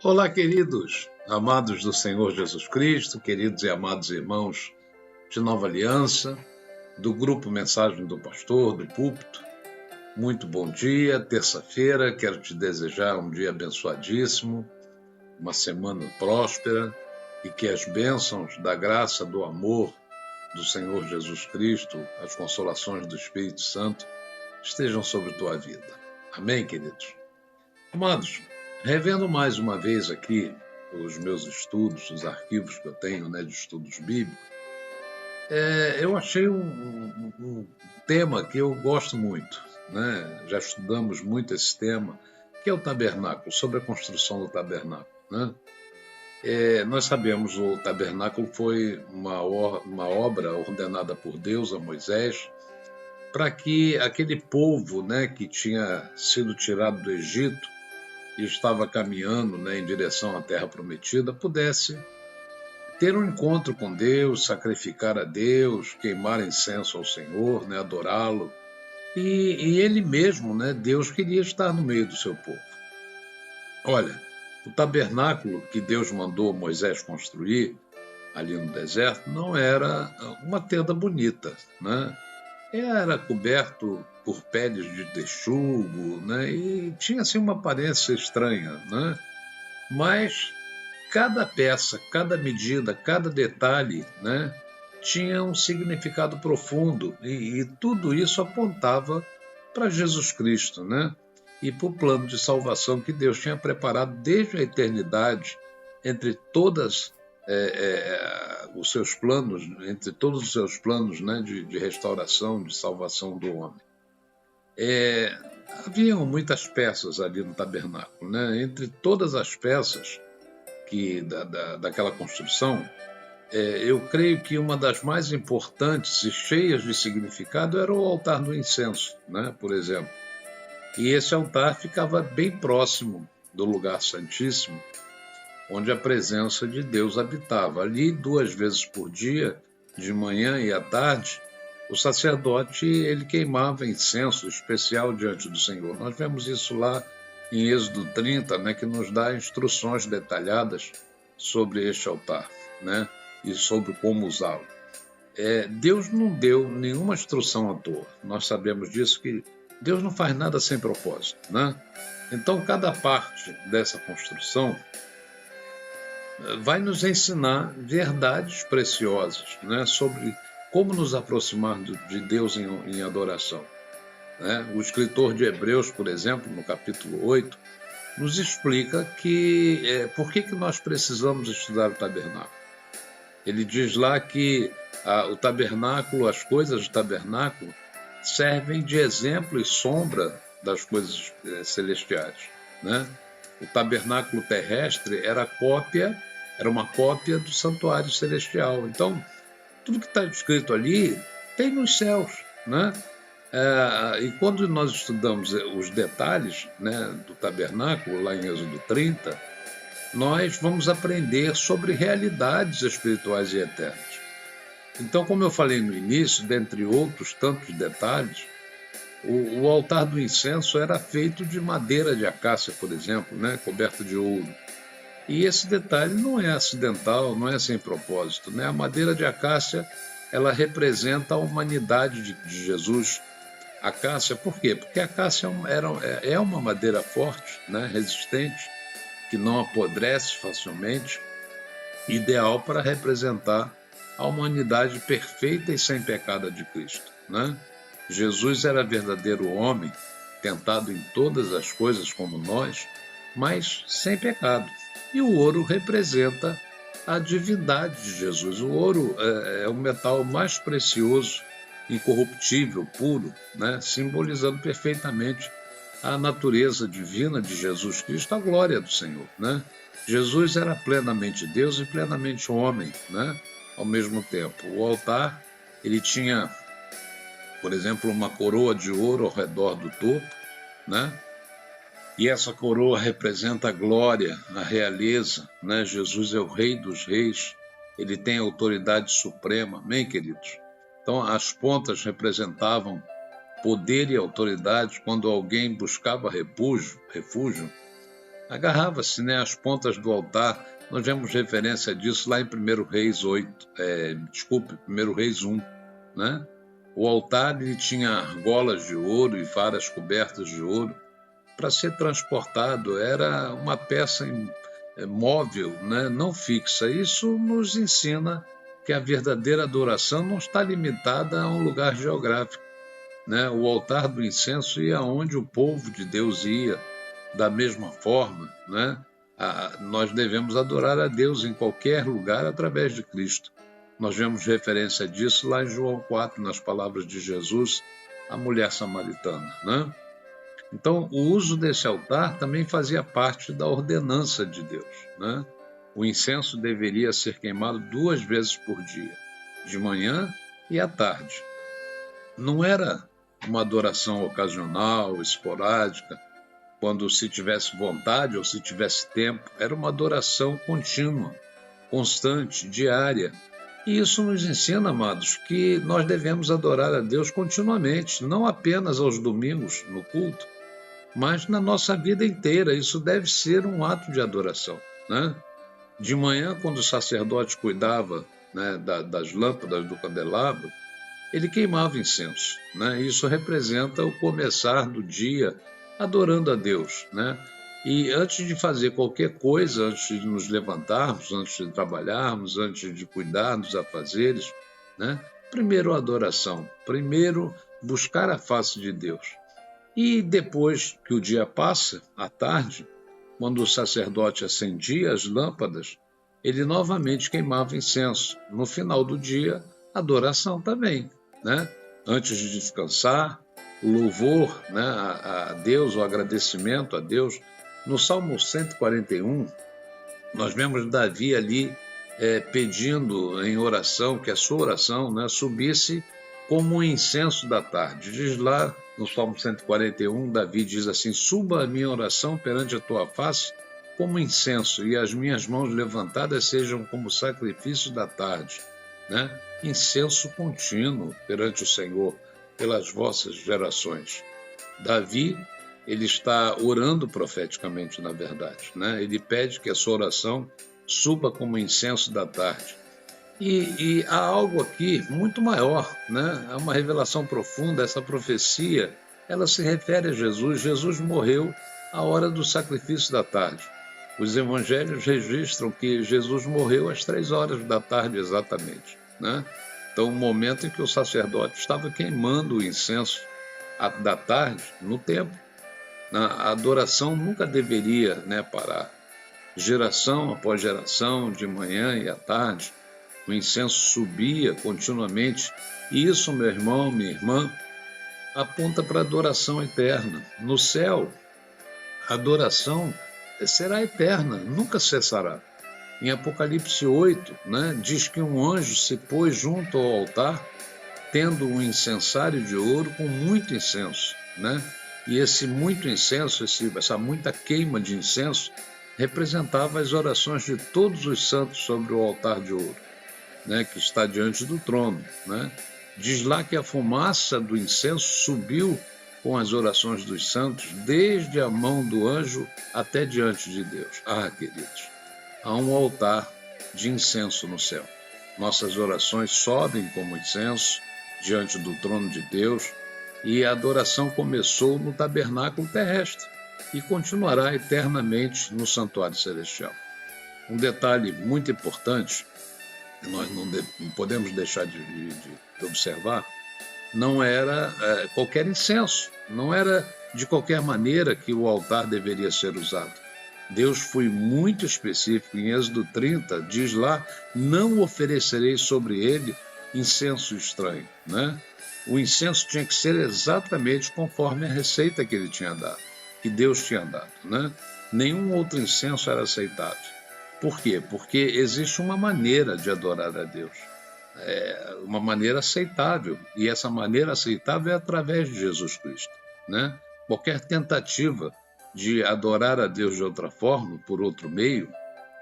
Olá, queridos, amados do Senhor Jesus Cristo, queridos e amados irmãos de Nova Aliança, do grupo Mensagem do Pastor, do Púlpito. Muito bom dia, terça-feira, quero te desejar um dia abençoadíssimo, uma semana próspera e que as bênçãos da graça, do amor do Senhor Jesus Cristo, as consolações do Espírito Santo estejam sobre tua vida. Amém, queridos? Amados, revendo mais uma vez aqui os meus estudos, os arquivos que eu tenho, de estudos bíblicos, eu achei um tema que eu gosto muito, né? Já estudamos muito esse tema, que é o tabernáculo, sobre a construção do tabernáculo, né? Nós sabemos o tabernáculo foi uma obra ordenada por Deus a Moisés para que aquele povo, né, que tinha sido tirado do Egito e estava caminhando, né, em direção à Terra Prometida, pudesse ter um encontro com Deus, sacrificar a Deus, queimar incenso ao Senhor, né, adorá-lo. E ele mesmo, né, Deus queria estar no meio do seu povo. Olha, o tabernáculo que Deus mandou Moisés construir ali no deserto não era uma tenda bonita, né? Era coberto por peles de texugo, né? E tinha assim uma aparência estranha, né? Mas cada peça, cada medida, cada detalhe, né, tinha um significado profundo e tudo isso apontava para Jesus Cristo, né? E para o plano de salvação que Deus tinha preparado desde a eternidade, entre todas os seus planos, entre todos os seus planos, né, de restauração, de salvação do homem. Haviam muitas peças ali no tabernáculo, né? Entre todas as peças daquela construção, eu creio que uma das mais importantes e cheias de significado era o altar do incenso, né? Por exemplo. E esse altar ficava bem próximo do lugar santíssimo, onde a presença de Deus habitava. Ali, 2 vezes por dia, de manhã e à tarde, o sacerdote ele queimava incenso especial diante do Senhor. Nós vemos isso lá em Êxodo 30, né, que nos dá instruções detalhadas sobre este altar, né, e sobre como usá-lo. Deus não deu nenhuma instrução à toa. Nós sabemos disso, que Deus não faz nada sem propósito, né? Então, cada parte dessa construção vai nos ensinar verdades preciosas, né, sobre como nos aproximar de Deus em adoração, né? O escritor de Hebreus, por exemplo, no capítulo 8, nos explica por que nós precisamos estudar o tabernáculo. Ele diz lá que o tabernáculo, as coisas do tabernáculo, servem de exemplo e sombra das coisas celestiais, né? O tabernáculo terrestre era uma cópia do santuário celestial. Então, tudo que está escrito ali tem nos céus, né? E quando nós estudamos os detalhes, né, do tabernáculo, lá em Êxodo 30, nós vamos aprender sobre realidades espirituais e eternas. Então, como eu falei no início, dentre outros tantos detalhes, o altar do incenso era feito de madeira de acácia, por exemplo, né, coberto de ouro. E esse detalhe não é acidental, não é sem propósito, né? A madeira de acácia, ela representa a humanidade de Jesus. Acácia, por quê? Porque a acácia é uma madeira forte, né, resistente, que não apodrece facilmente, ideal para representar a humanidade perfeita e sem pecado de Cristo, né? Jesus era verdadeiro homem, tentado em todas as coisas como nós, mas sem pecado. E o ouro representa a divindade de Jesus. O ouro é o metal mais precioso, incorruptível, puro, né? Simbolizando perfeitamente a natureza divina de Jesus Cristo, a glória do Senhor, né? Jesus era plenamente Deus e plenamente homem, né? Ao mesmo tempo. O altar, ele tinha, por exemplo, uma coroa de ouro ao redor do topo, né? E essa coroa representa a glória, a realeza, né? Jesus é o Rei dos Reis, ele tem a autoridade suprema, amém, queridos? Então, as pontas representavam poder e autoridade quando alguém buscava refúgio, agarrava-se, né, às pontas do altar. Nós vemos referência disso lá em 1 Reis 8, 1 Reis 1, né? O altar ele tinha argolas de ouro e varas cobertas de ouro para ser transportado. Era uma peça móvel, né, não fixa. Isso nos ensina que a verdadeira adoração não está limitada a um lugar geográfico, né? O altar do incenso ia onde o povo de Deus ia. Da mesma forma, né, nós devemos adorar a Deus em qualquer lugar através de Cristo. Nós vemos referência disso lá em João 4, nas palavras de Jesus à mulher samaritana, né? Então, o uso desse altar também fazia parte da ordenança de Deus, né? O incenso deveria ser queimado 2 vezes por dia, de manhã e à tarde. Não era uma adoração ocasional, esporádica, quando se tivesse vontade ou se tivesse tempo. Era uma adoração contínua, constante, diária. E isso nos ensina, amados, que nós devemos adorar a Deus continuamente, não apenas aos domingos no culto, mas na nossa vida inteira. Isso deve ser um ato de adoração, né? De manhã, quando o sacerdote cuidava, né, das lâmpadas do candelabro, ele queimava incenso, né? Isso representa o começar do dia adorando a Deus, né? E antes de fazer qualquer coisa, antes de nos levantarmos, antes de trabalharmos, antes de cuidar dos afazeres, né? Primeiro a adoração, primeiro buscar a face de Deus. E depois que o dia passa, à tarde, quando o sacerdote acendia as lâmpadas, ele novamente queimava incenso. No final do dia, adoração também, né? Antes de descansar, o louvor, né, a Deus, o agradecimento a Deus. No Salmo 141, nós vemos Davi ali pedindo em oração que a sua oração, né, subisse como um incenso da tarde. Diz lá no Salmo 141, Davi diz assim: suba a minha oração perante a tua face como incenso, e as minhas mãos levantadas sejam como sacrifício da tarde, né? Incenso contínuo perante o Senhor, pelas vossas gerações. Davi, ele está orando profeticamente, na verdade, né? Ele pede que a sua oração suba como incenso da tarde. E há algo aqui muito maior, né? Há uma revelação profunda. Essa profecia, ela se refere a Jesus. Jesus morreu à hora do sacrifício da tarde. Os evangelhos registram que Jesus morreu às 3 horas da tarde exatamente, né? Então, o momento em que o sacerdote estava queimando o incenso da tarde no templo. A adoração nunca deveria, né, parar. Geração após geração, de manhã e à tarde, o incenso subia continuamente. E isso, meu irmão, minha irmã, aponta para a adoração eterna. No céu, a adoração será eterna, nunca cessará. Em Apocalipse 8, né, diz que um anjo se pôs junto ao altar, tendo um incensário de ouro com muito incenso, né? E esse muito incenso, essa muita queima de incenso, representava as orações de todos os santos sobre o altar de ouro, né, que está diante do trono, né? Diz lá que a fumaça do incenso subiu com as orações dos santos, desde a mão do anjo até diante de Deus. Ah, queridos, há um altar de incenso no céu. Nossas orações sobem como incenso diante do trono de Deus, e a adoração começou no tabernáculo terrestre e continuará eternamente no santuário celestial. Um detalhe muito importante, que nós não podemos deixar de observar, não era qualquer incenso, não era de qualquer maneira que o altar deveria ser usado. Deus foi muito específico. Em Êxodo 30, diz lá: não oferecerei sobre ele incenso estranho, né? O incenso tinha que ser exatamente conforme a receita que ele tinha dado, que Deus tinha dado, né? Nenhum outro incenso era aceitável. Por quê? Porque existe uma maneira de adorar a Deus, uma maneira aceitável, e essa maneira aceitável é através de Jesus Cristo, né? Qualquer tentativa de adorar a Deus de outra forma, por outro meio,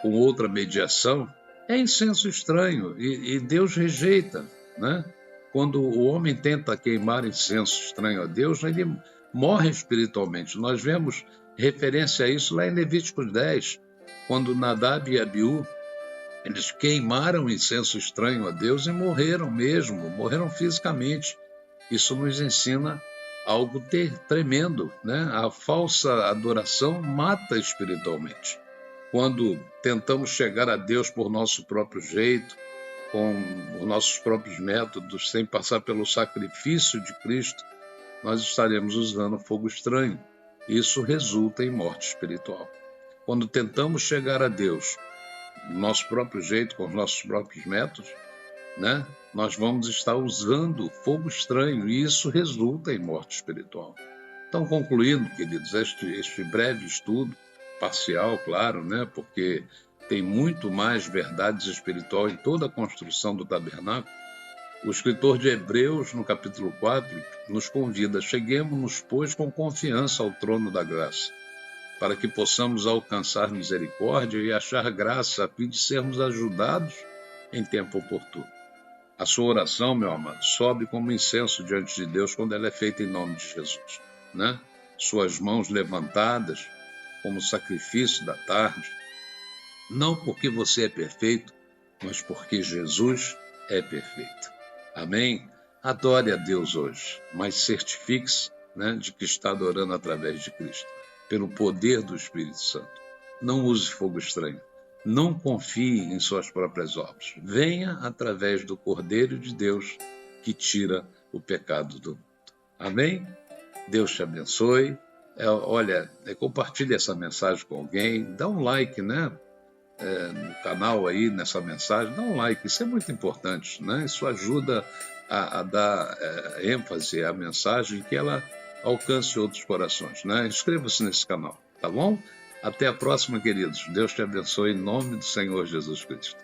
com outra mediação, é incenso estranho, e Deus rejeita, né? Quando o homem tenta queimar incenso estranho a Deus, ele morre espiritualmente. Nós vemos referência a isso lá em Levíticos 10, quando Nadab e Abiú, eles queimaram incenso estranho a Deus e morreram mesmo, morreram fisicamente. Isso nos ensina algo tremendo, né? A falsa adoração mata espiritualmente. Quando tentamos chegar a Deus por nosso próprio jeito, com os nossos próprios métodos, sem passar pelo sacrifício de Cristo, nós estaremos usando fogo estranho. Isso resulta em morte espiritual. Quando tentamos chegar a Deus do nosso próprio jeito, com os nossos próprios métodos, né, nós vamos estar usando fogo estranho e isso resulta em morte espiritual. Então, concluindo, queridos, este breve estudo, parcial, claro, né, porque tem muito mais verdades espirituais em toda a construção do tabernáculo, o escritor de Hebreus, no capítulo 4, nos convida: cheguemos-nos, pois, com confiança ao trono da graça, para que possamos alcançar misericórdia e achar graça, a fim de sermos ajudados em tempo oportuno. A sua oração, meu amado, sobe como incenso diante de Deus quando ela é feita em nome de Jesus, né? Suas mãos levantadas como sacrifício da tarde, não porque você é perfeito, mas porque Jesus é perfeito. Amém? Adore a Deus hoje, mas certifique-se, né, de que está adorando através de Cristo, pelo poder do Espírito Santo. Não use fogo estranho. Não confie em suas próprias obras. Venha através do Cordeiro de Deus que tira o pecado do mundo. Amém? Deus te abençoe. Compartilhe essa mensagem com alguém. Dá um like, né? No canal aí, nessa mensagem, dá um like, isso é muito importante, né? Isso ajuda a dar ênfase à mensagem, que ela alcance outros corações, né? Inscreva-se nesse canal, tá bom? Até a próxima, queridos. Deus te abençoe em nome do Senhor Jesus Cristo.